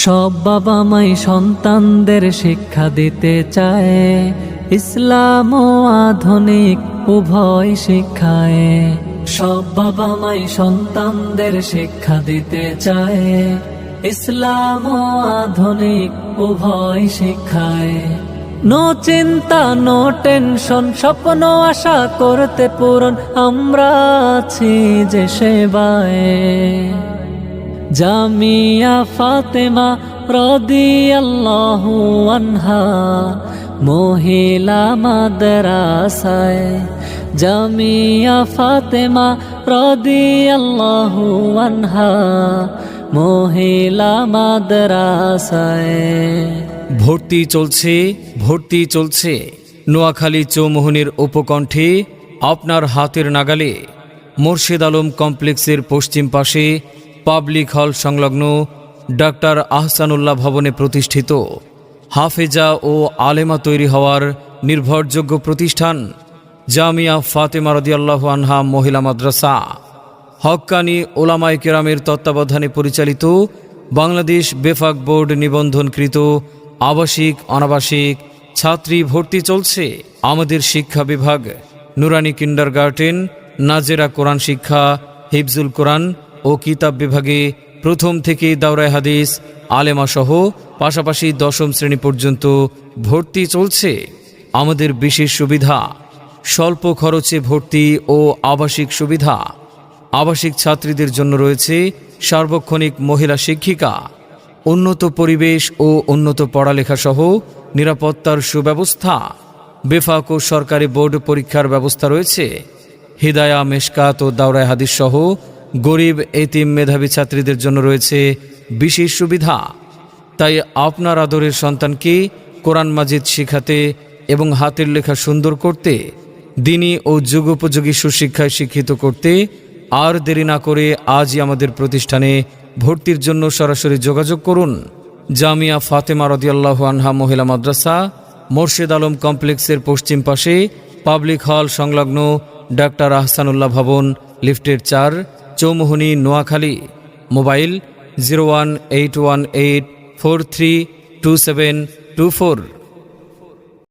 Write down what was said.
সব বাবা মাই সন্তানদের শিক্ষা দিতে চায়, ইসলাম ও আধুনিক উভয় শিক্ষায়। সব বাবা মাই সন্তানদের শিক্ষা দিতে চায়, ইসলাম ও আধুনিক উভয় শিক্ষায়। নো চিন্তা নো টেনশন, স্বপ্ন আশা করতে পূরণ, আমরা আছি যে সেবায়। জামিয়া ফাতেমা রাদিয়াল্লাহু আনহা মহিলা মাদ্রাসায়। জামিয়া ফাতেমা রাদিয়াল্লাহু আনহা মহিলা মাদ্রাসায়। ভর্তি চলছে নোয়াখালী চৌমুহনীর উপকণ্ঠে আপনার হাতের নাগালে মোর্শেদ আলম কমপ্লেক্সের পশ্চিম পাশে পাবলিক হল সংলগ্ন ডাক্তার আহসানুল্লাহ ভবনে প্রতিষ্ঠিত হাফেজা ও আলেমা তৈরি হওয়ার নির্ভরযোগ্য প্রতিষ্ঠান জামিয়া ফাতেমা রাদিয়াল্লাহু আনহা মহিলা মাদ্রাসা। হক্কানি ওলামায়ে কেরামের তত্ত্বাবধানে পরিচালিত বাংলাদেশ বেফাক বোর্ড নিবন্ধনকৃত আবাসিক অনাবাসিক ছাত্রী ভর্তি চলছে। আমাদের শিক্ষা বিভাগ নুরানি কিন্ডারগার্টেন, নাজেরা কোরআন শিক্ষা, হিফজুল কোরআন ও কিতাব বিভাগে প্রথম থেকে দাওরায়ে হাদিস আলেমা সহ পাশাপাশি দশম শ্রেণী পর্যন্ত ভর্তি চলছে। আমাদের বিশেষ সুবিধা স্বল্প খরচে ভর্তি ও আবাসিক সুবিধা। আবাসিক ছাত্রীদের জন্য রয়েছে সার্বক্ষণিক মহিলা শিক্ষিকা, উন্নত পরিবেশ ও উন্নত পড়ালেখা সহ নিরাপত্তার সুব্যবস্থা। বেফাক ও সরকারি বোর্ড পরীক্ষার ব্যবস্থা রয়েছে। হিদায়া, মেশকাত ও দাওরায়ে হাদিস সহ গরিব এতিম মেধাবী ছাত্রীদের জন্য রয়েছে বিশেষ সুবিধা। তাই আপনার আদরের সন্তানকে কোরআন মাজিদ শিখাতে এবং হাতের লেখা সুন্দর করতে, দ্বীনী ও যুগোপযোগী সুশিক্ষায় শিক্ষিত করতে আর দেরি না করে আজই আমাদের প্রতিষ্ঠানে ভর্তির জন্য সরাসরি যোগাযোগ করুন। জামিয়া ফাতেমা রাদিয়াল্লাহু আনহা মহিলা মাদ্রাসা, মোর্শেদ আলম কমপ্লেক্সের পশ্চিম পাশে পাবলিক হল সংলগ্ন ডাক্তার আহসানুল্লাহ ভবন, লিফটের 4, চৌমুহনী, নোয়াখালী। মোবাইল 018184327274।